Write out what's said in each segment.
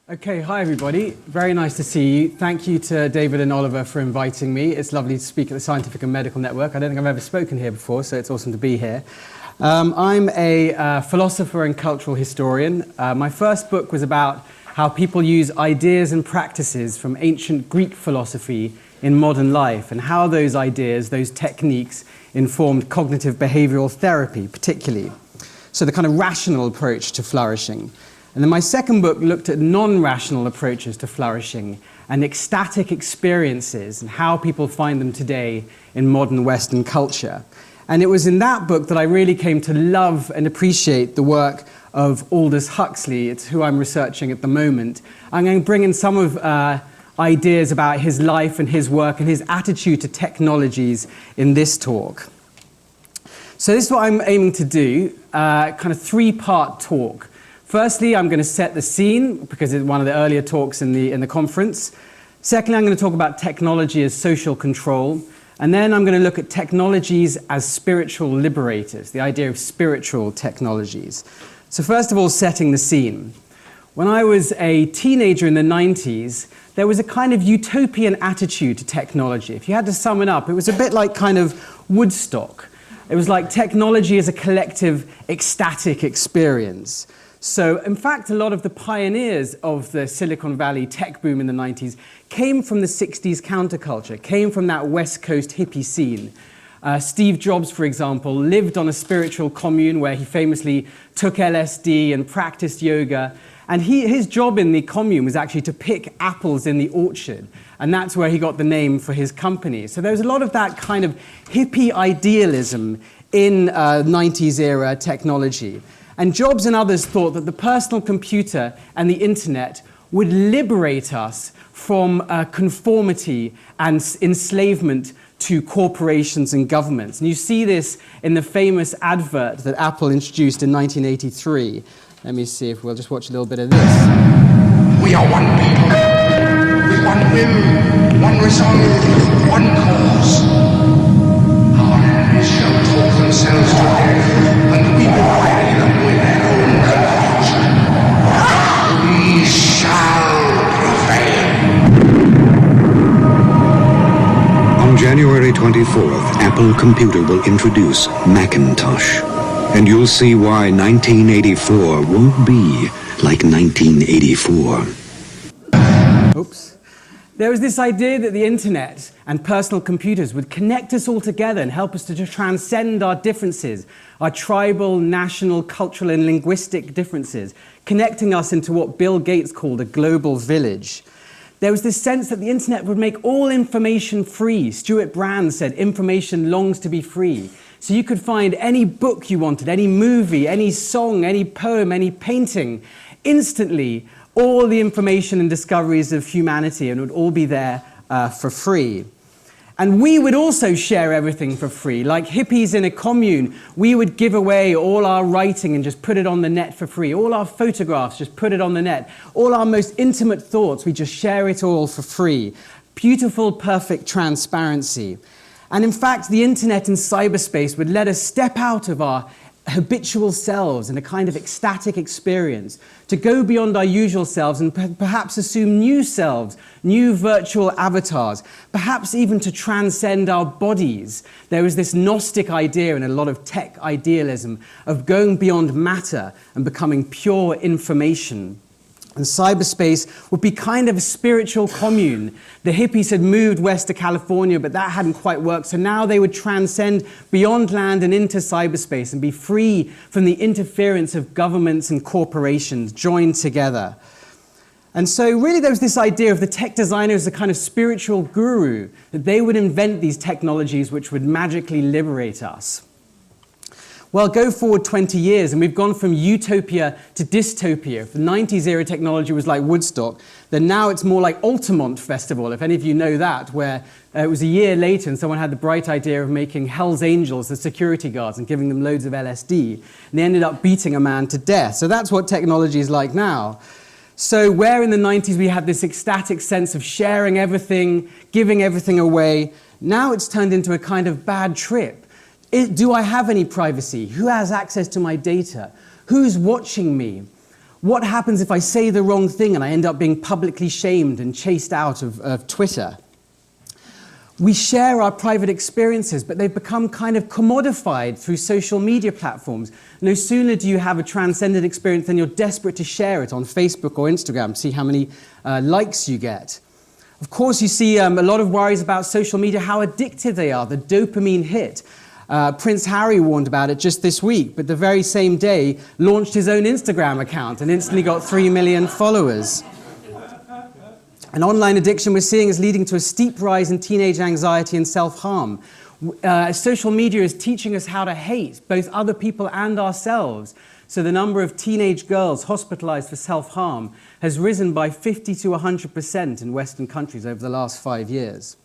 Okay, hi everybody. Very nice to see you. Thank you to David and Oliver for inviting me. It's lovely to speak at the Scientific and Medical Network. I don't think I've ever spoken here before, so it's awesome to be here. I'm a philosopher and cultural historian. My first book was about how people use ideas and practices from ancient Greek philosophy in modern life, and how those ideas, those techniques, informed cognitive behavioral therapy, particularly. So the kind of rational approach to flourishing. And then my second book looked at non-rational approaches to flourishing and ecstatic experiences and how people find them today in modern Western culture. And it was in that book that I really came to love and appreciate the work of Aldous Huxley. It's who I'm researching at the moment. I'm going to bring in some of ideas about his life and his work and his attitude to technologies in this talk. So this is what I'm aiming to do, kind of three-part talk. Firstly, I'm going to set the scene, because it's one of the earlier talks in the conference. Secondly, I'm going to talk about technology as social control. And then I'm going to look at technologies as spiritual liberators, the idea of spiritual technologies. So first of all, setting the scene. When I was a teenager in the 90s, there was a kind of utopian attitude to technology. If you had to sum it up, it was a bit like kind of Woodstock. It was like technology as a collective, ecstatic experience. So, in fact, a lot of the pioneers of the Silicon Valley tech boom in the 90s came from the 60s counterculture, came from that West Coast hippie scene. Steve Jobs, for example, lived on a spiritual commune where he famously took LSD and practiced yoga. And his job in the commune was actually to pick apples in the orchard. And that's where he got the name for his company. So there was a lot of that kind of hippie idealism in 90s era technology. And Jobs and others thought that the personal computer and the internet would liberate us from conformity and enslavement to corporations and governments. And you see this in the famous advert that Apple introduced in 1983. Let me see if we'll just watch a little bit of this. We are one people, with one will, one resolve, one cause. Our enemies shall talk themselves to death, and we will bury them with their own confusion. We shall prevail. On January 24th, Apple Computer will introduce Macintosh. And you'll see why 1984 won't be like 1984. Oops. There was this idea that the internet and personal computers would connect us all together and help us to transcend our differences, our tribal, national, cultural, and linguistic differences, connecting us into what Bill Gates called a global village. There was this sense that the internet would make all information free. Stuart Brand said, "Information longs to be free." So you could find any book you wanted, any movie, any song, any poem, any painting, instantly, all the information and discoveries of humanity, and it would all be there for free. And we would also share everything for free. Like hippies in a commune, we would give away all our writing and just put it on the net for free. All our photographs, just put it on the net. All our most intimate thoughts, we just share it all for free. Beautiful, perfect transparency. And in fact, the internet and cyberspace would let us step out of our habitual selves in a kind of ecstatic experience, to go beyond our usual selves and perhaps assume new selves, new virtual avatars, perhaps even to transcend our bodies. There was this Gnostic idea and a lot of tech idealism of going beyond matter and becoming pure information. And cyberspace would be kind of a spiritual commune. The hippies had moved west to California, but that hadn't quite worked. So now they would transcend beyond land and into cyberspace and be free from the interference of governments and corporations joined together. And so really there was this idea of the tech designer as a kind of spiritual guru, that they would invent these technologies which would magically liberate us. Well, go forward 20 years, and we've gone from utopia to dystopia. If the 90s era technology was like Woodstock, then now it's more like Altamont Festival, if any of you know that, where it was a year later and someone had the bright idea of making Hell's Angels the security guards and giving them loads of LSD, and they ended up beating a man to death. So that's what technology is like now. So where in the 90s we had this ecstatic sense of sharing everything, giving everything away, now it's turned into a kind of bad trip. Do I have any privacy? Who has access to my data? Who's watching me? What happens if I say the wrong thing and I end up being publicly shamed and chased out of Twitter? We share our private experiences, but they've become kind of commodified through social media platforms. No sooner do you have a transcendent experience than you're desperate to share it on Facebook or Instagram, see how many likes you get. Of course, you see a lot of worries about social media, how addictive they are, the dopamine hit. Prince Harry warned about it just this week, but the very same day launched his own Instagram account and instantly got 3 million followers. An online addiction we're seeing is leading to a steep rise in teenage anxiety and self-harm. Social media is teaching us how to hate both other people and ourselves. So the number of teenage girls hospitalized for self-harm has risen by 50 to 100% in Western countries over the last 5 years.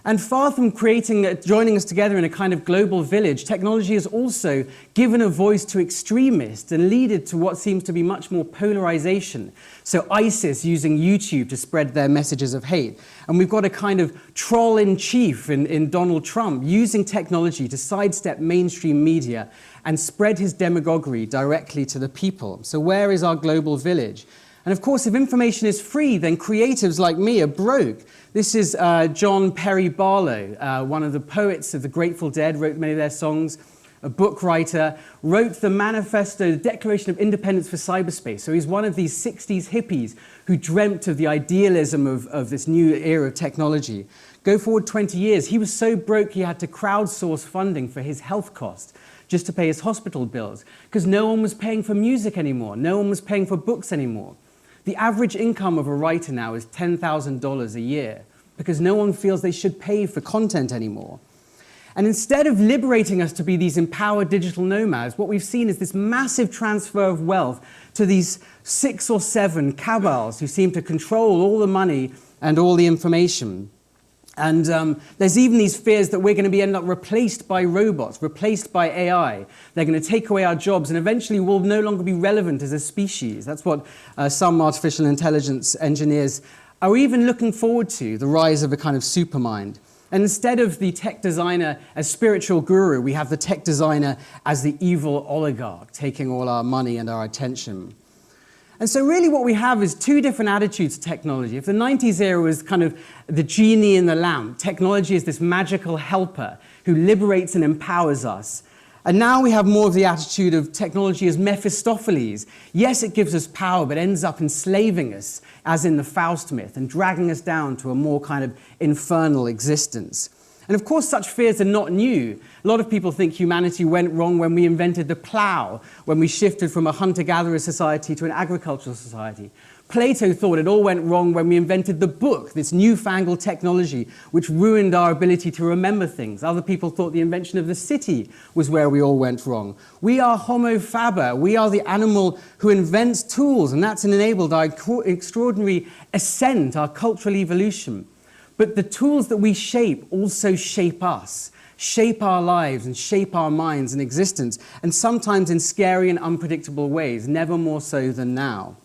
And far from joining us together in a kind of global village, technology has also given a voice to extremists and led to what seems to be much more polarization. So ISIS using YouTube to spread their messages of hate. And we've got a kind of troll-in-chief in Donald Trump using technology to sidestep mainstream media and spread his demagoguery directly to the people. So where is our global village? And of course, if information is free, then creatives like me are broke. This is John Perry Barlow, one of the poets of the Grateful Dead, wrote many of their songs, a book writer, wrote the manifesto, the Declaration of Independence for Cyberspace. So he's one of these 60s hippies who dreamt of the idealism of this new era of technology. Go forward 20 years, he was so broke he had to crowdsource funding for his health costs just to pay his hospital bills, because no one was paying for music anymore, no one was paying for books anymore. The average income of a writer now is $10,000 a year because no one feels they should pay for content anymore. And instead of liberating us to be these empowered digital nomads, what we've seen is this massive transfer of wealth to these 6 or 7 cabals who seem to control all the money and all the information. And there's even these fears that we're going to end up replaced by robots, replaced by AI. They're going to take away our jobs, and eventually we'll no longer be relevant as a species. That's what some artificial intelligence engineers are even looking forward to, the rise of a kind of supermind. And instead of the tech designer as spiritual guru, we have the tech designer as the evil oligarch, taking all our money and our attention. And so really what we have is 2 different attitudes to technology. If the 90s era was kind of the genie in the lamp, technology is this magical helper who liberates and empowers us. And now we have more of the attitude of technology as Mephistopheles. Yes, it gives us power, but ends up enslaving us, as in the Faust myth, and dragging us down to a more kind of infernal existence. And of course, such fears are not new. A lot of people think humanity went wrong when we invented the plow, when we shifted from a hunter-gatherer society to an agricultural society. Plato thought it all went wrong when we invented the book, this newfangled technology, which ruined our ability to remember things. Other people thought the invention of the city was where we all went wrong. We are Homo faber. We are the animal who invents tools, and that's enabled our extraordinary ascent, our cultural evolution. But the tools that we shape also shape us, shape our lives and shape our minds and existence, and sometimes in scary and unpredictable ways, never more so than now.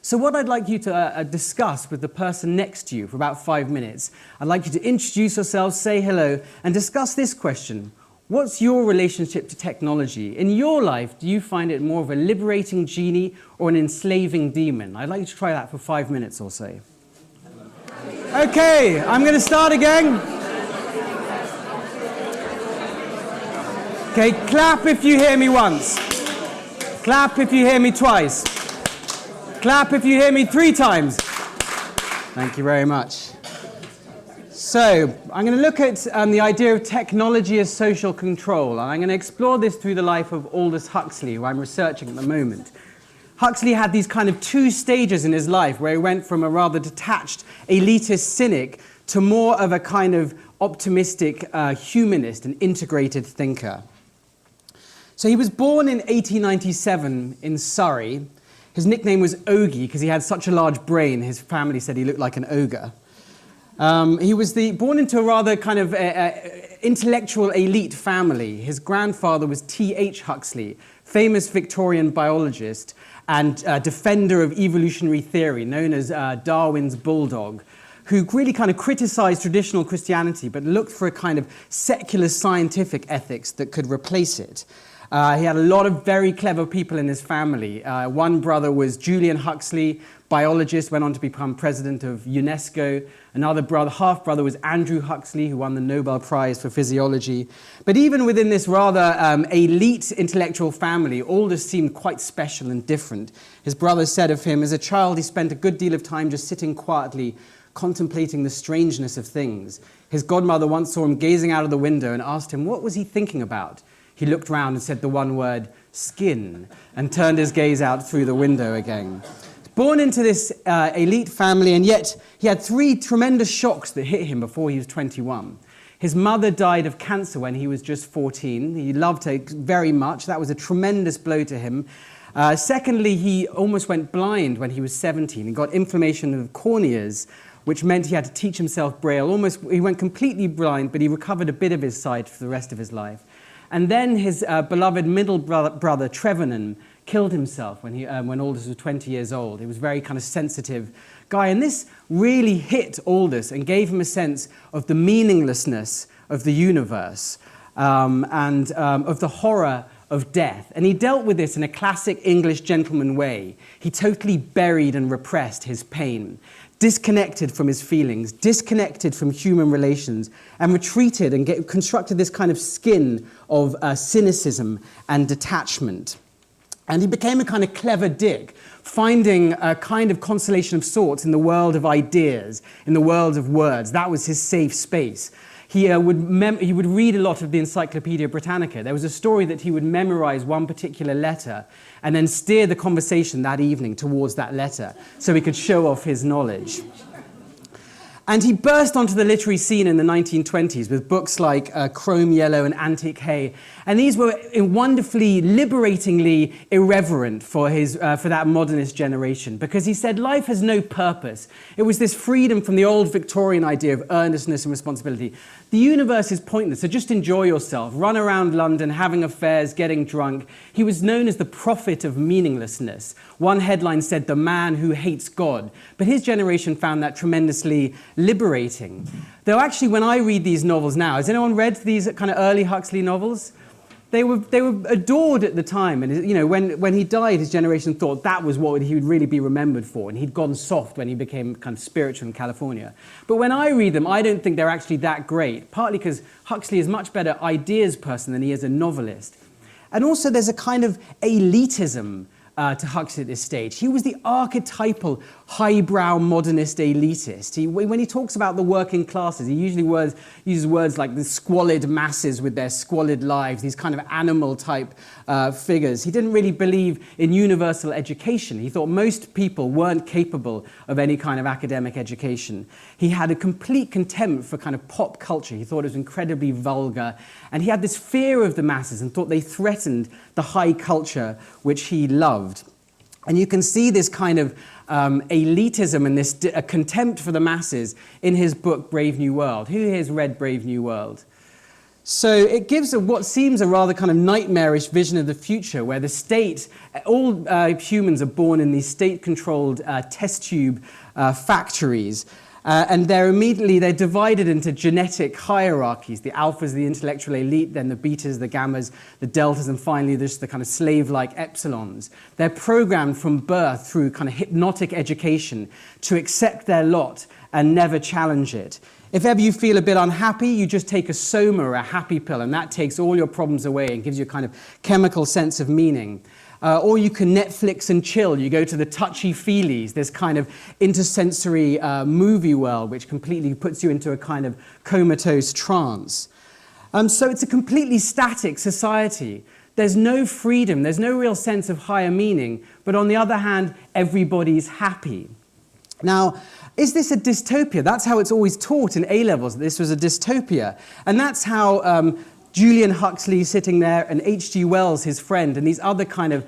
So what I'd like you to discuss with the person next to you for about 5 minutes, I'd like you to introduce yourselves, say hello, and discuss this question. What's your relationship to technology? In your life, do you find it more of a liberating genie or an enslaving demon? I'd like you to try that for 5 minutes or so. Okay, I'm going to start again. Okay, clap if you hear me once. Clap if you hear me twice. Clap if you hear me 3 times. Thank you very much. So, I'm going to look at the idea of technology as social control, and I'm going to explore this through the life of Aldous Huxley, who I'm researching at the moment. Huxley had these kind of 2 stages in his life where he went from a rather detached, elitist cynic to more of a kind of optimistic humanist and integrated thinker. So he was born in 1897 in Surrey. His nickname was Ogie because he had such a large brain. His family said he looked like an ogre. He was born into a rather kind of intellectual elite family. His grandfather was T.H. Huxley, famous Victorian biologist and defender of evolutionary theory, known as Darwin's bulldog, who really kind of criticized traditional Christianity but looked for a kind of secular scientific ethics that could replace it. He had a lot of very clever people in his family. One brother was Julian Huxley, biologist, went on to become president of UNESCO. Another brother, half-brother, was Andrew Huxley, who won the Nobel Prize for Physiology. But even within this rather elite intellectual family, Aldous seemed quite special and different. His brother said of him, as a child, he spent a good deal of time just sitting quietly, contemplating the strangeness of things. His godmother once saw him gazing out of the window and asked him, what was he thinking about? He looked round and said the one word, skin, and turned his gaze out through the window again. Born into this elite family, and yet he had 3 tremendous shocks that hit him before he was 21. His mother died of cancer when he was just 14. He loved her very much. That was a tremendous blow to him. Secondly, he almost went blind when he was 17. He got inflammation of corneas, which meant he had to teach himself Braille. He went completely blind, but he recovered a bit of his sight for the rest of his life. And then his beloved middle brother, Trevernan, killed himself when Aldous was 20 years old. He was a very kind of sensitive guy. And this really hit Aldous and gave him a sense of the meaninglessness of the universe and of the horror of death. And he dealt with this in a classic English gentleman way. He totally buried and repressed his pain, disconnected from his feelings, disconnected from human relations, and retreated and constructed this kind of skin of cynicism and detachment. And he became a kind of clever dick, finding a kind of consolation of sorts in the world of ideas, in the world of words. That was his safe space. He would read a lot of the Encyclopedia Britannica. There was a story that he would memorize one particular letter and then steer the conversation that evening towards that letter so he could show off his knowledge. And he burst onto the literary scene in the 1920s with books like Chrome Yellow and Antique Hay. And these were wonderfully, liberatingly irreverent for that modernist generation, because he said life has no purpose. It was this freedom from the old Victorian idea of earnestness and responsibility. The universe is pointless, so just enjoy yourself. Run around London, having affairs, getting drunk. He was known as the prophet of meaninglessness. One headline said, the man who hates God. But his generation found that tremendously liberating. Though actually, when I read these novels now, has anyone read these kind of early Huxley novels? They were adored at the time, and you know, when he died, his generation thought that was what he would really be remembered for, and he'd gone soft when he became kind of spiritual in California. But when I read them, I don't think they're actually that great, partly because Huxley is a much better ideas person than he is a novelist. And also there's a kind of elitism to Huxley at this stage. He was the archetypal highbrow modernist elitist. When he talks about the working classes, he usually uses words like the squalid masses with their squalid lives, these kind of animal type figures. He didn't really believe in universal education. He thought most people weren't capable of any kind of academic education. He had a complete contempt for kind of pop culture. He thought it was incredibly vulgar. And he had this fear of the masses and thought they threatened the high culture which he loved. And you can see this kind of elitism and this contempt for the masses in his book, Brave New World. Who here has read Brave New World? So it gives what seems a rather kind of nightmarish vision of the future, where the state, all humans are born in these state-controlled test tube factories. And they're divided into genetic hierarchies. The alphas, the intellectual elite, then the betas, the gammas, the deltas, and finally there's the kind of slave-like epsilons. They're programmed from birth through kind of hypnotic education to accept their lot and never challenge it. If ever you feel a bit unhappy, you just take a soma or a happy pill, and that takes all your problems away and gives you a kind of chemical sense of meaning. Or you can Netflix and chill. You go to the touchy-feelies, this kind of intersensory movie world, which completely puts you into a kind of comatose trance. So it's a completely static society. There's no freedom, there's no real sense of higher meaning, but on the other hand, everybody's happy. Now, is this a dystopia? That's how it's always taught in A-levels, that this was a dystopia. And that's how Julian Huxley sitting there and H.G. Wells, his friend, and these other kind of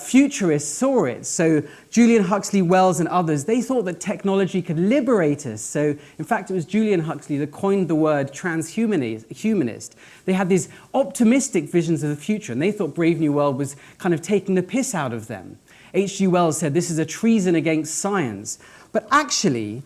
futurists saw it. So Julian Huxley, Wells, and others, they thought that technology could liberate us. So in fact, it was Julian Huxley that coined the word transhumanist. They had these optimistic visions of the future, and they thought Brave New World was kind of taking the piss out of them. H.G. Wells said this is a treason against science. But actually,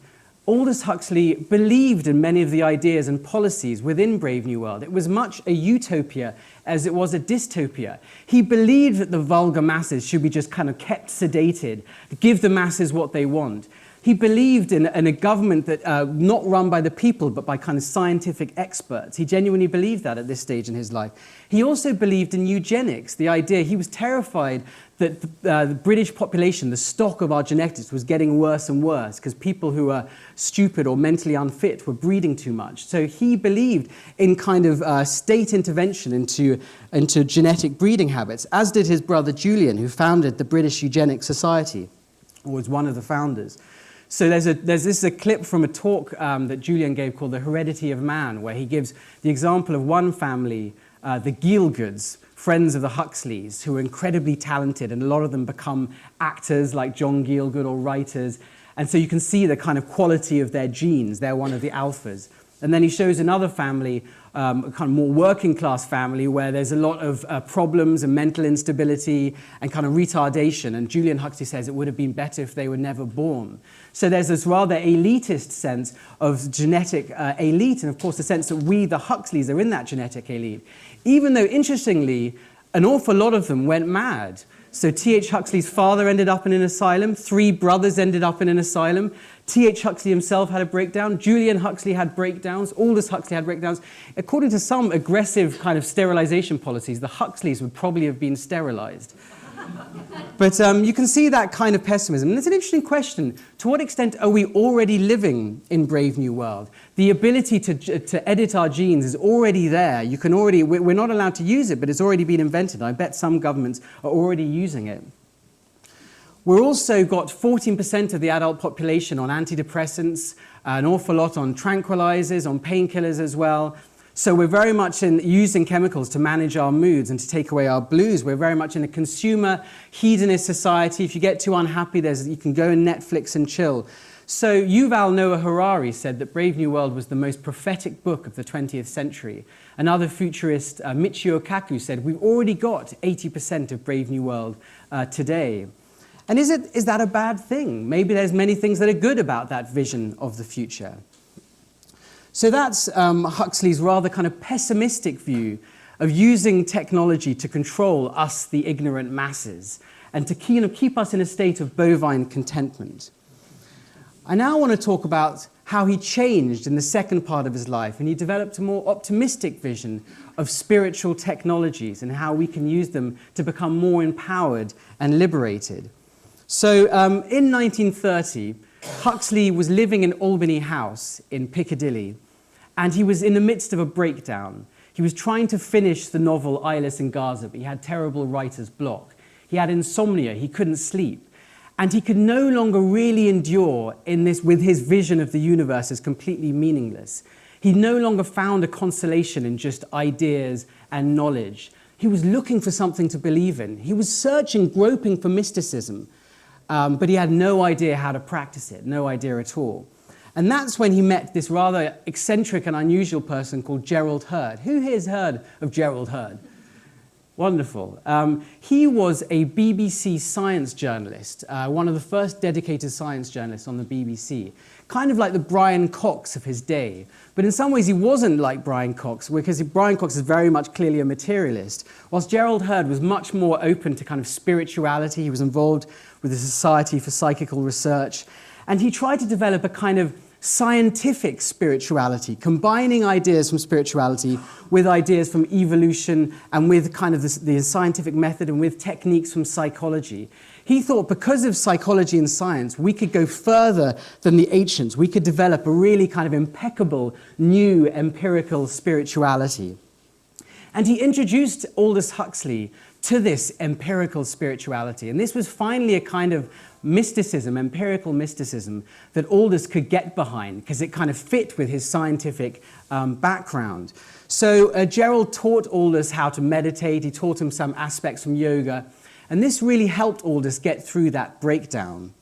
Aldous Huxley believed in many of the ideas and policies within Brave New World. It was much a utopia as it was a dystopia. He believed that the vulgar masses should be just kind of kept sedated, give the masses what they want. He believed in a government that not run by the people, but by kind of scientific experts. He genuinely believed that at this stage in his life. He also believed in eugenics, the idea. He was terrified that the British population, the stock of our genetics, was getting worse and worse because people who were stupid or mentally unfit were breeding too much. So he believed in kind of state intervention into genetic breeding habits, as did his brother Julian, who founded the British Eugenics Society, or was one of the founders. So this is a clip from a talk that Julian gave called The Heredity of Man, where he gives the example of one family, the Gielguds, friends of the Huxleys, who are incredibly talented, and a lot of them become actors like John Gielgud or writers. And so you can see the kind of quality of their genes. They're one of the alphas. And then he shows another family, a kind of more working class family, where there's a lot of problems and mental instability and kind of retardation. And Julian Huxley says it would have been better if they were never born. So there's this rather elitist sense of genetic elite, and of course the sense that we, the Huxleys, are in that genetic elite. Even though, interestingly, an awful lot of them went mad. So T.H. Huxley's father ended up in an asylum. 3 brothers ended up in an asylum. T.H. Huxley himself had a breakdown. Julian Huxley had breakdowns. Aldous Huxley had breakdowns. According to some aggressive kind of sterilization policies, the Huxleys would probably have been sterilized. But you can see that kind of pessimism. And it's an interesting question. To what extent are we already living in Brave New World? The ability to edit our genes is already there. We're not allowed to use it, but it's already been invented. I bet some governments are already using it. We're also got 14% of the adult population on antidepressants, an awful lot on tranquilizers, on painkillers as well. So we're very much using chemicals to manage our moods and to take away our blues. We're very much in a consumer, hedonist society. If you get too unhappy, you can go and Netflix and chill. So Yuval Noah Harari said that Brave New World was the most prophetic book of the 20th century. Another futurist, Michio Kaku, said we've already got 80% of Brave New World today. And is that a bad thing? Maybe there's many things that are good about that vision of the future. So that's Huxley's rather kind of pessimistic view of using technology to control us, the ignorant masses, and to keep us in a state of bovine contentment. I now want to talk about how he changed in the second part of his life, and he developed a more optimistic vision of spiritual technologies and how we can use them to become more empowered and liberated. So in 1930, Huxley was living in Albany House in Piccadilly, and he was in the midst of a breakdown. He was trying to finish the novel Eyeless in Gaza, but he had terrible writer's block. He had insomnia, he couldn't sleep, and he could no longer really endure with his vision of the universe as completely meaningless. He no longer found a consolation in just ideas and knowledge. He was looking for something to believe in. He was searching, groping for mysticism, but he had no idea how to practice it, no idea at all. And that's when he met this rather eccentric and unusual person called Gerald Heard. Who here has heard of Gerald Heard? Wonderful. He was a BBC science journalist, one of the first dedicated science journalists on the BBC, kind of like the Brian Cox of his day. But in some ways he wasn't like Brian Cox, because Brian Cox is very much clearly a materialist, whilst Gerald Heard was much more open to kind of spirituality. He was involved with the Society for Psychical Research, and he tried to develop a kind of scientific spirituality, combining ideas from spirituality with ideas from evolution and with kind of the scientific method and with techniques from psychology. He thought because of psychology and science, we could go further than the ancients. We could develop a really kind of impeccable, new empirical spirituality. And he introduced Aldous Huxley to this empirical spirituality. And this was finally a kind of mysticism, empirical mysticism, that Aldous could get behind because it kind of fit with his scientific background. So Gerald taught Aldous how to meditate. He taught him some aspects from yoga. And this really helped Aldous get through that breakdown.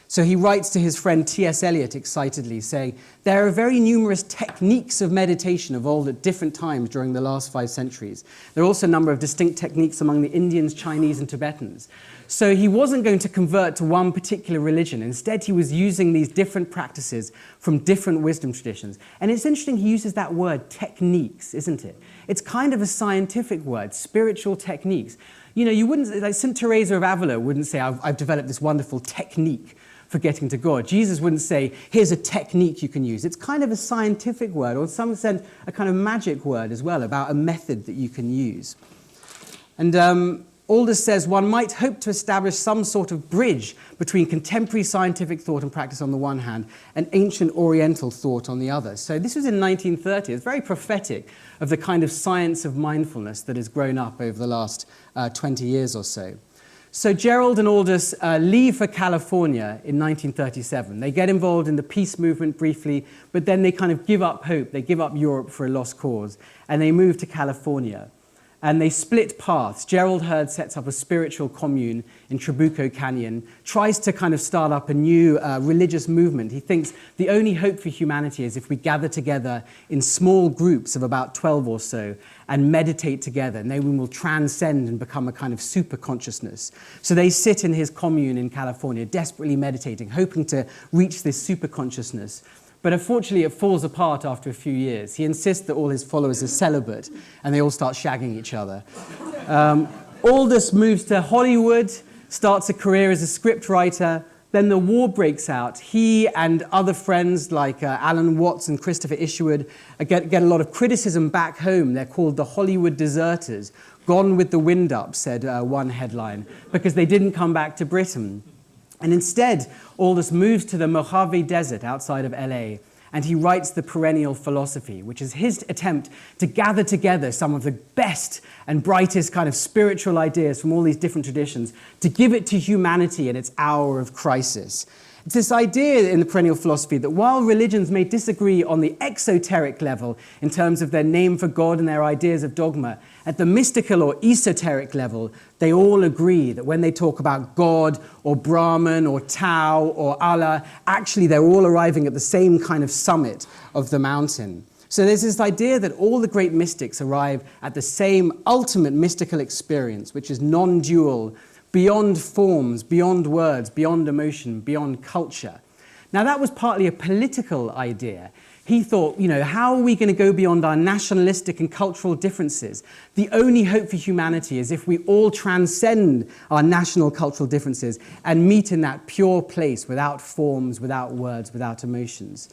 So he writes to his friend T.S. Eliot excitedly, saying, "There are very numerous techniques of meditation evolved at different times during the last 5 centuries. There are also a number of distinct techniques among the Indians, Chinese, and Tibetans." So he wasn't going to convert to one particular religion. Instead, he was using these different practices from different wisdom traditions. And it's interesting he uses that word, techniques, isn't it? It's kind of a scientific word, spiritual techniques. You know, you wouldn't, like St. Teresa of Avila wouldn't say, I've developed this wonderful technique for getting to God. Jesus wouldn't say, here's a technique you can use. It's kind of a scientific word, or in some sense, a kind of magic word as well, about a method that you can use. And Aldous says, one might hope to establish some sort of bridge between contemporary scientific thought and practice on the one hand, and ancient Oriental thought on the other. So this was in 1930. It's very prophetic of the kind of science of mindfulness that has grown up over the last 20 years or so. So Gerald and Aldous leave for California in 1937. They get involved in the peace movement briefly, but then they kind of give up hope. They give up Europe for a lost cause, and they move to California. And they split paths. Gerald Hurd sets up a spiritual commune in Trabuco Canyon, tries to kind of start up a new religious movement. He thinks the only hope for humanity is if we gather together in small groups of about 12 or so and meditate together, and then we will transcend and become a kind of super consciousness. So they sit in his commune in California, desperately meditating, hoping to reach this super consciousness. But unfortunately, it falls apart after a few years. He insists that all his followers are celibate, and they all start shagging each other. Aldous moves to Hollywood, starts a career as a scriptwriter. Then the war breaks out. He and other friends like Alan Watts and Christopher Isherwood get a lot of criticism back home. They're called the Hollywood deserters. Gone with the wind up, said one headline, because they didn't come back to Britain. And instead, Aldous moves to the Mojave Desert outside of LA, and he writes The Perennial Philosophy, which is his attempt to gather together some of the best and brightest kind of spiritual ideas from all these different traditions to give it to humanity in its hour of crisis. It's this idea in the Perennial Philosophy that while religions may disagree on the exoteric level in terms of their name for God and their ideas of dogma, at the mystical or esoteric level, they all agree that when they talk about God or Brahman or Tao or Allah, actually they're all arriving at the same kind of summit of the mountain. So there's this idea that all the great mystics arrive at the same ultimate mystical experience, which is non-dual, beyond forms, beyond words, beyond emotion, beyond culture. Now that was partly a political idea. He thought, you know, how are we going to go beyond our nationalistic and cultural differences? The only hope for humanity is if we all transcend our national cultural differences and meet in that pure place without forms, without words, without emotions.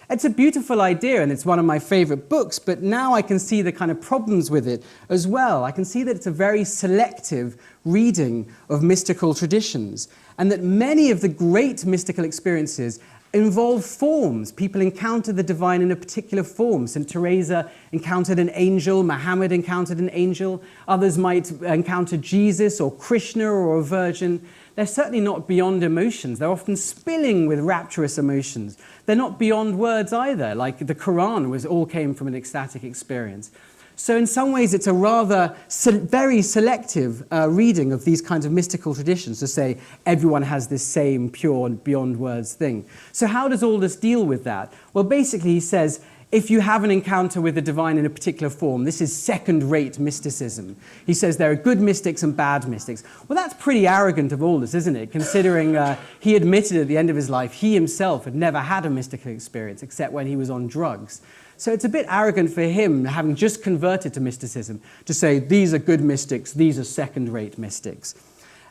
It's a beautiful idea, and it's one of my favorite books, but now I can see the kind of problems with it as well. I can see that it's a very selective reading of mystical traditions, and that many of the great mystical experiences involve forms. People encounter the divine in a particular form. St. Teresa encountered an angel, Muhammad encountered an angel, others might encounter Jesus or Krishna or a virgin. They're certainly not beyond emotions. They're often spilling with rapturous emotions. They're not beyond words either, like the Quran all came from an ecstatic experience. So in some ways, it's a rather very selective reading of these kinds of mystical traditions to say everyone has this same pure beyond words thing. So how does Aldous deal with that? Well, basically, he says, if you have an encounter with the divine in a particular form, this is second-rate mysticism. He says there are good mystics and bad mystics. Well, that's pretty arrogant of Aldous, isn't it? Considering he admitted at the end of his life he himself had never had a mystical experience except when he was on drugs. So it's a bit arrogant for him, having just converted to mysticism, to say these are good mystics, these are second-rate mystics.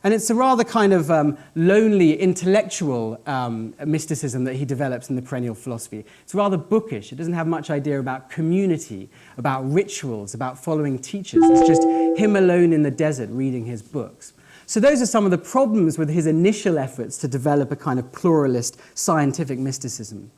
And it's a rather kind of lonely intellectual mysticism that he develops in the Perennial Philosophy. It's rather bookish. It doesn't have much idea about community, about rituals, about following teachers. It's just him alone in the desert reading his books. So those are some of the problems with his initial efforts to develop a kind of pluralist scientific mysticism.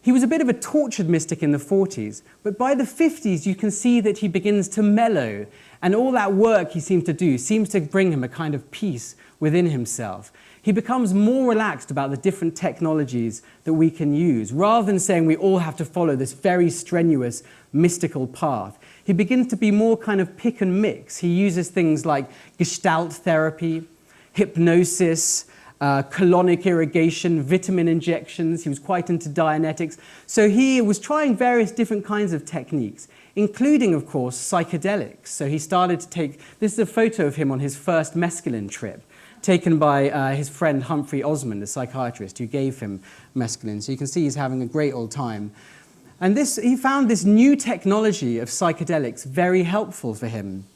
He was a bit of a tortured mystic in the 40s, but by the 50s you can see that he begins to mellow, and all that work he seems to do seems to bring him a kind of peace within himself. He becomes more relaxed about the different technologies that we can use, rather than saying we all have to follow this very strenuous mystical path. He begins to be more kind of pick and mix. He uses things like Gestalt therapy, hypnosis, colonic irrigation, vitamin injections. He was quite into Dianetics. So he was trying various different kinds of techniques, including, of course, psychedelics. So he started to take, this is a photo of him on his first mescaline trip, taken by his friend Humphrey Osmond, a psychiatrist, who gave him mescaline. So you can see he's having a great old time. And he found this new technology of psychedelics very helpful for him.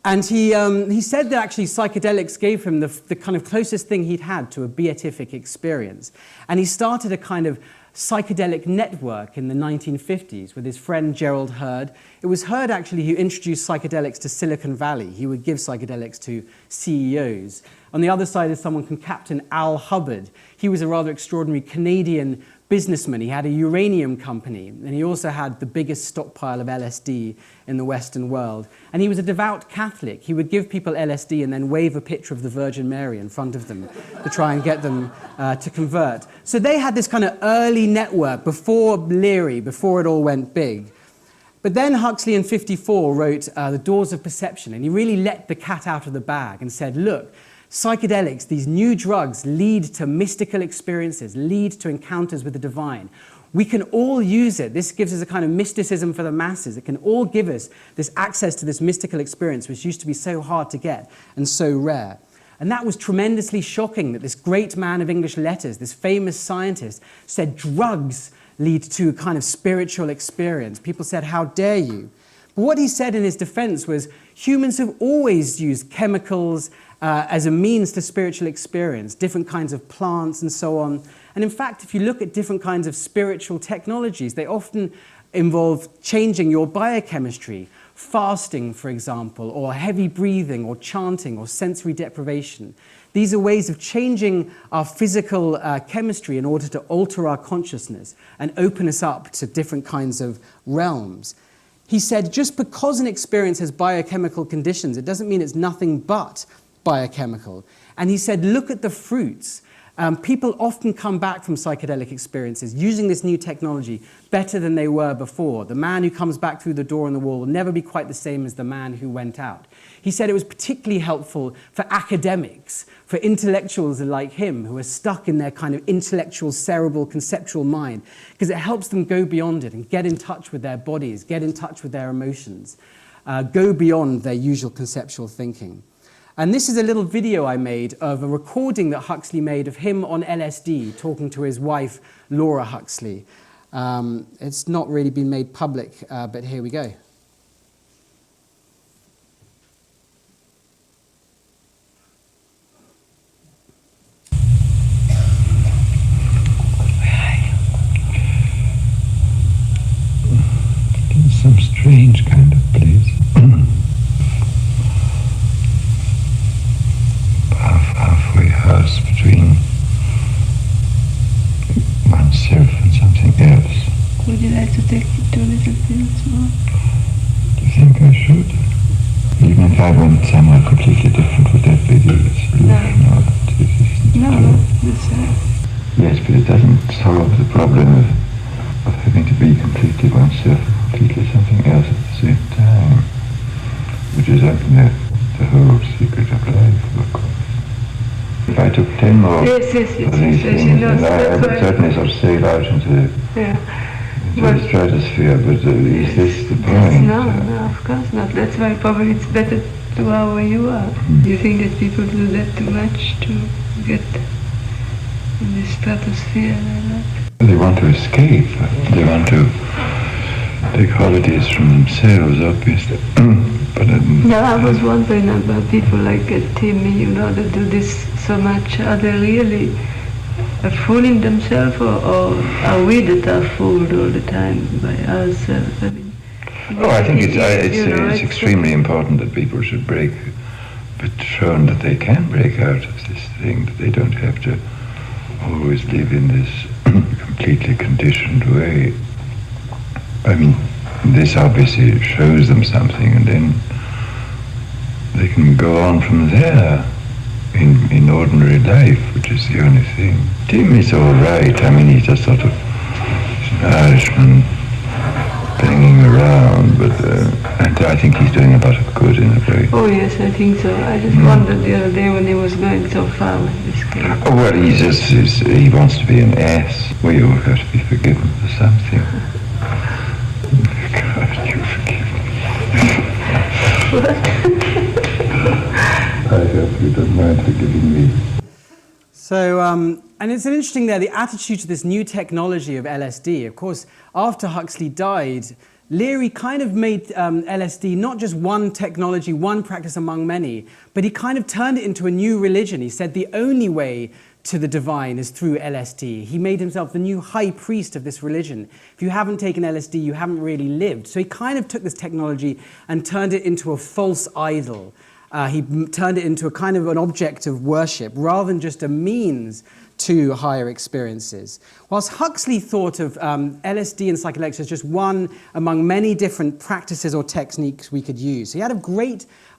And he said that actually psychedelics gave him the kind of closest thing he'd had to a beatific experience. And he started a kind of psychedelic network in the 1950s with his friend Gerald Hurd. It was Hurd actually who introduced psychedelics to Silicon Valley. He would give psychedelics to CEOs. On the other side is someone called Captain Al Hubbard. He was a rather extraordinary Canadian businessman. He had a uranium company, and he also had the biggest stockpile of LSD in the Western world. And he was a devout Catholic. He would give people LSD and then wave a picture of the Virgin Mary in front of them to try and get them to convert. So they had this kind of early network before Leary, before it all went big. But then Huxley in '54 wrote The Doors of Perception, and he really let the cat out of the bag and said, look, psychedelics, these new drugs, lead to mystical experiences, lead to encounters with the divine. We can all use it. This gives us a kind of mysticism for the masses. It can all give us this access to this mystical experience, which used to be so hard to get and so rare. And that was tremendously shocking that this great man of English letters, this famous scientist, said drugs lead to a kind of spiritual experience. People said, how dare you? But what he said in his defense was, humans have always used chemicals as a means to spiritual experience, different kinds of plants and so on. And in fact, if you look at different kinds of spiritual technologies, they often involve changing your biochemistry, fasting, for example, or heavy breathing, or chanting, or sensory deprivation. These are ways of changing our physical chemistry in order to alter our consciousness and open us up to different kinds of realms. He said, just because an experience has biochemical conditions, it doesn't mean it's nothing but biochemical. And he said, look at the fruits. People often come back from psychedelic experiences using this new technology better than they were before. The man who comes back through the door in the wall will never be quite the same as the man who went out. He said it was particularly helpful for academics, for intellectuals like him who are stuck in their kind of intellectual, cerebral, conceptual mind, because it helps them go beyond it and get in touch with their bodies, get in touch with their emotions, go beyond their usual conceptual thinking. And this is a little video I made of a recording that Huxley made of him on LSD talking to his wife, Laura Huxley. It's not really been made public, but here we go. It's some strange kind of place. Halfway house between oneself and something else. Would you like to take two little pills more? Do you think I should? Even if I went somewhere completely different, would that be the solution? No. Or this isn't No, true? that's Yes, but it doesn't solve the problem of having to be completely oneself, completely something else at the same time, which is the whole secret of life, of course. If I took 10 more yes, of these things, then I would certainly sort of sail out into the stratosphere, but is this the point? No, of course not. That's why probably it's better to are where you are. You think that people do that too much to get in the stratosphere like that? They want to escape. They want to take holidays from themselves, obviously. But no, I was wondering about people like Timmy, that do this so much. Are they really fooling themselves, or are we that are fooled all the time by ourselves? I think it's extremely important that people should break, but shown that they can break out of this thing, that they don't have to always live in this completely conditioned way. I mean, this obviously shows them something, and then they can go on from there in ordinary life, which is the only thing. Tim is all right. I mean, he's a sort of, he's an Irishman, hanging around, but and I think he's doing a lot of good in a way. Oh yes, I think so. I just wondered the other day when he was going so far with this case. Oh, well, he wants to be an ass. We all have to be forgiven for something. God, you forgive me. I hope you don't mind forgiving me. So, and it's interesting there, the attitude to this new technology of LSD. Of course, after Huxley died, Leary kind of made LSD not just one technology, one practice among many, but he kind of turned it into a new religion. He said the only way to the divine is through LSD. He made himself the new high priest of this religion. If you haven't taken LSD, you haven't really lived. So he kind of took this technology and turned it into a false idol. He turned it into a kind of an object of worship rather than just a means to higher experiences. Whilst Huxley thought of LSD and psychedelics as just one among many different practices or techniques we could use. He had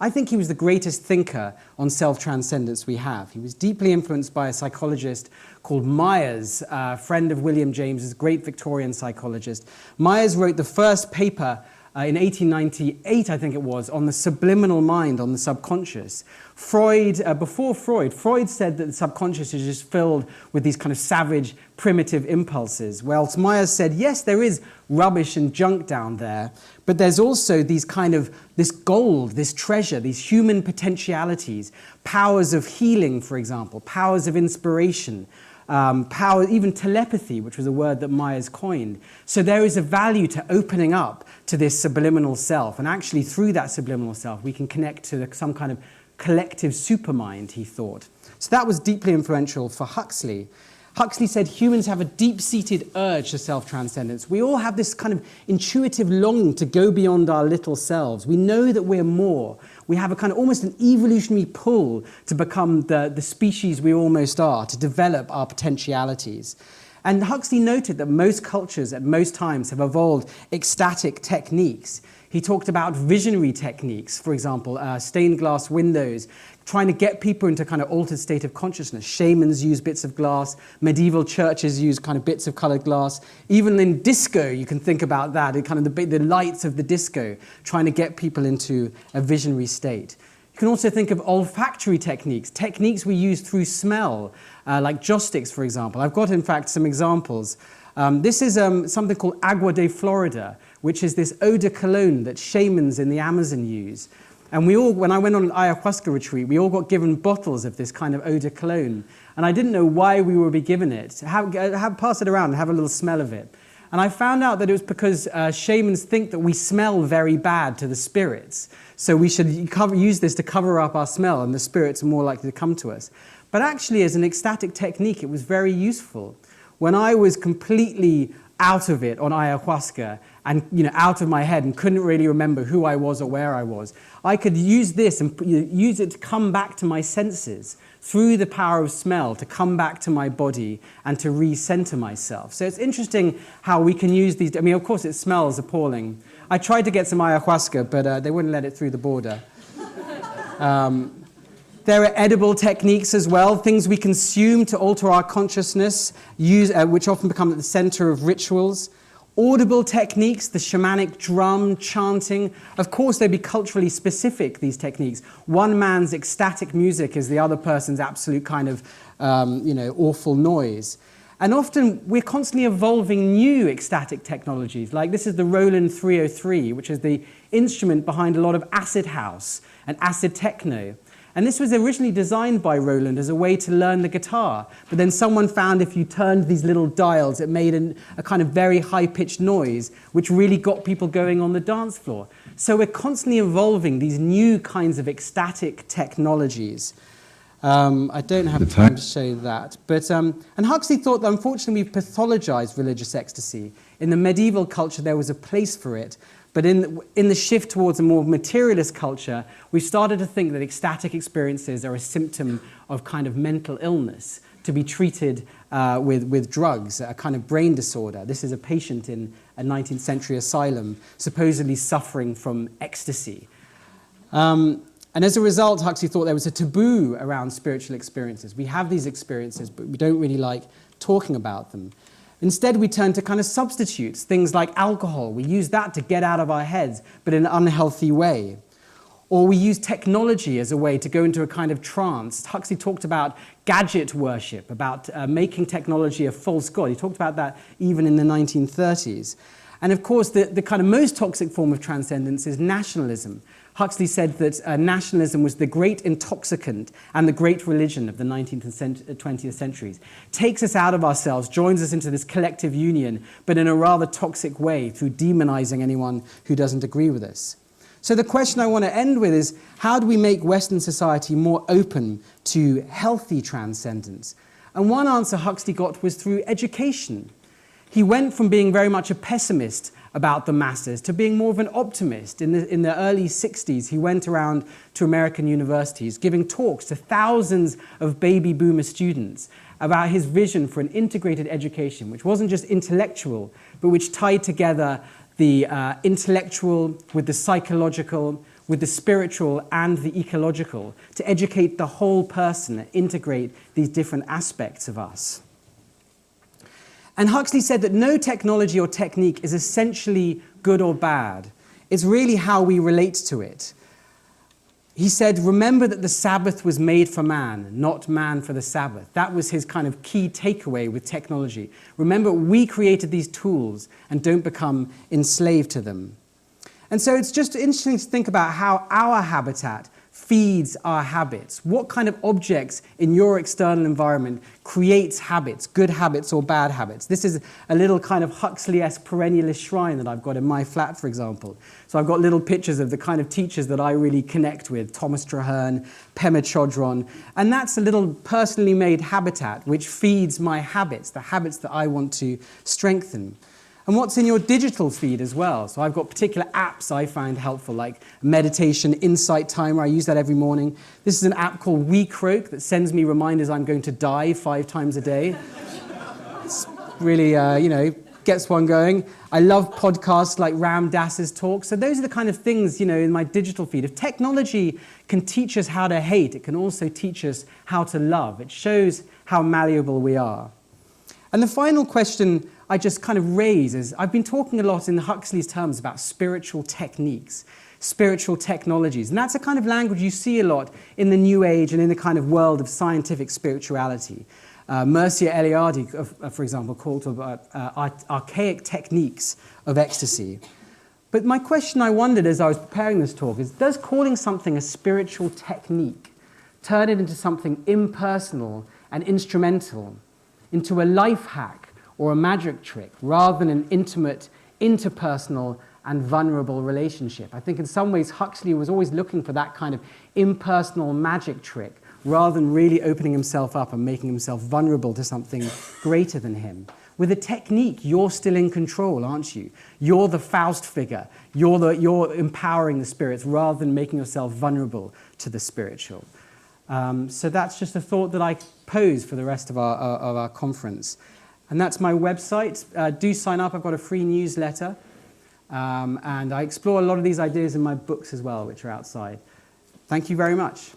I think he was the greatest thinker on self-transcendence we have. He was deeply influenced by a psychologist called Myers, a friend of William James's, great Victorian psychologist. Myers wrote the first paper in 1898, I think it was, on the subliminal mind, on the subconscious. Before Freud said that the subconscious is just filled with these kind of savage, primitive impulses. Whilst Myers said, yes, there is rubbish and junk down there, but there's also this gold, this treasure, these human potentialities, powers of healing, for example, powers of inspiration, power, even telepathy, which was a word that Myers coined. So there is a value to opening up to this subliminal self, and actually through that subliminal self we can connect to some kind of collective supermind, he thought. So that was deeply influential for Huxley. Huxley said humans have a deep-seated urge to self-transcendence. We all have this kind of intuitive longing to go beyond our little selves. We know that we're more. We have a kind of almost an evolutionary pull to become the species we almost are, to develop our potentialities. And Huxley noted that most cultures at most times have evolved ecstatic techniques. He talked about visionary techniques, for example, stained glass windows, trying to get people into kind of altered state of consciousness. Shamans use bits of glass. Medieval churches use kind of bits of colored glass. Even in disco, you can think about that, kind of the lights of the disco, trying to get people into a visionary state. You can also think of olfactory techniques we use through smell, like joss sticks, for example. I've got, in fact, some examples. This is something called Agua de Florida, which is this eau de cologne that shamans in the Amazon use. And when I went on an ayahuasca retreat, we all got given bottles of this kind of eau de cologne. And I didn't know why we would be given it. Pass it around and have a little smell of it. And I found out that it was because shamans think that we smell very bad to the spirits. So we should use this to cover up our smell, and the spirits are more likely to come to us. But actually, as an ecstatic technique, it was very useful. When I was completely out of it on ayahuasca and out of my head and couldn't really remember who I was or where I was, I could use this and use it to come back to my senses through the power of smell, to come back to my body and to recenter myself. So it's interesting how we can use these. I mean, of course, it smells appalling. I tried to get some ayahuasca, but they wouldn't let it through the border. There are edible techniques as well, things we consume to alter our consciousness, which often become at the center of rituals. Audible techniques, the shamanic drum, chanting. Of course, they'd be culturally specific, these techniques. One man's ecstatic music is the other person's absolute kind of, awful noise. And often, we're constantly evolving new ecstatic technologies. Like this is the Roland 303, which is the instrument behind a lot of acid house and acid techno. And this was originally designed by Roland as a way to learn the guitar. But then someone found if you turned these little dials, it made a kind of very high-pitched noise, which really got people going on the dance floor. So we're constantly evolving these new kinds of ecstatic technologies. I don't have time to show that. But, and Huxley thought that unfortunately we've pathologized religious ecstasy. In the medieval culture, there was a place for it. But in the shift towards a more materialist culture, we've started to think that ecstatic experiences are a symptom of kind of mental illness, to be treated with drugs, a kind of brain disorder. This is a patient in a 19th century asylum, supposedly suffering from ecstasy. And as a result, Huxley thought there was a taboo around spiritual experiences. We have these experiences, but we don't really like talking about them. Instead, we turn to kind of substitutes, things like alcohol. We use that to get out of our heads, but in an unhealthy way. Or we use technology as a way to go into a kind of trance. Huxley talked about gadget worship, about making technology a false god. He talked about that even in the 1930s. And of course, the kind of most toxic form of transcendence is nationalism. Huxley said that nationalism was the great intoxicant and the great religion of the 19th and 20th centuries. Takes us out of ourselves, joins us into this collective union, but in a rather toxic way through demonizing anyone who doesn't agree with us. So the question I want to end with is, how do we make Western society more open to healthy transcendence? And one answer Huxley got was through education. He went from being very much a pessimist about the masses to being more of an optimist. In the early 60s, he went around to American universities giving talks to thousands of baby boomer students about his vision for an integrated education, which wasn't just intellectual, but which tied together the intellectual with the psychological, with the spiritual and the ecological, to educate the whole person and integrate these different aspects of us. And Huxley said that no technology or technique is essentially good or bad. It's really how we relate to it. He said, remember that the Sabbath was made for man, not man for the Sabbath. That was his kind of key takeaway with technology. Remember, we created these tools and don't become enslaved to them. And so it's just interesting to think about how our habitat feeds our habits. What kind of objects in your external environment creates habits, good habits or bad habits? This is a little kind of Huxley-esque perennialist shrine that I've got in my flat, for example. So I've got little pictures of the kind of teachers that I really connect with, Thomas Traherne, Pema Chodron, and that's a little personally made habitat which feeds my habits, the habits that I want to strengthen. And what's in your digital feed as well. So I've got particular apps I find helpful, like meditation, insight timer. I use that every morning. This is an app called We Croak that sends me reminders I'm going to die 5 times a day. It's really, gets one going. I love podcasts like Ram Dass's talk. So those are the kind of things, in my digital feed. If technology can teach us how to hate, it can also teach us how to love. It shows how malleable we are. And the final question I just kind of raise is, I've been talking a lot in Huxley's terms about spiritual techniques, spiritual technologies, and that's a kind of language you see a lot in the New Age and in the kind of world of scientific spirituality. Mircea Eliade, for example, called about archaic techniques of ecstasy. But my question I wondered as I was preparing this talk is, does calling something a spiritual technique turn it into something impersonal and instrumental, into a life hack or a magic trick, rather than an intimate, interpersonal, and vulnerable relationship? I think in some ways Huxley was always looking for that kind of impersonal magic trick, rather than really opening himself up and making himself vulnerable to something greater than him. With a technique, you're still in control, aren't you? You're the Faust figure. You're empowering the spirits, rather than making yourself vulnerable to the spiritual. So that's just a thought that I pose for the rest of our conference. And that's my website. Do sign up. I've got a free newsletter. And I explore a lot of these ideas in my books as well, which are outside. Thank you very much.